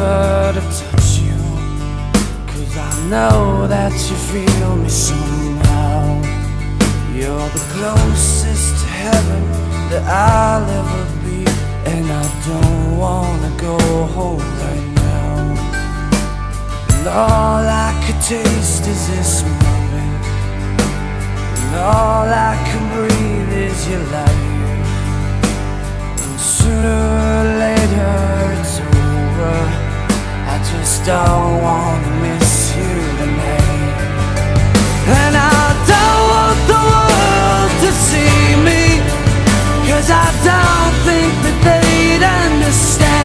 ever to touch you, 'cause I know that you feel me somehow. You're the closest to heaven that I'll ever be, and I don't wanna go home right now. And all I could taste is this moment, and all I can breathe is your life. And sooner or later it's over, I just don't wanna miss you tonight. And I don't want the world to see me, 'cause I don't think that they'd understand.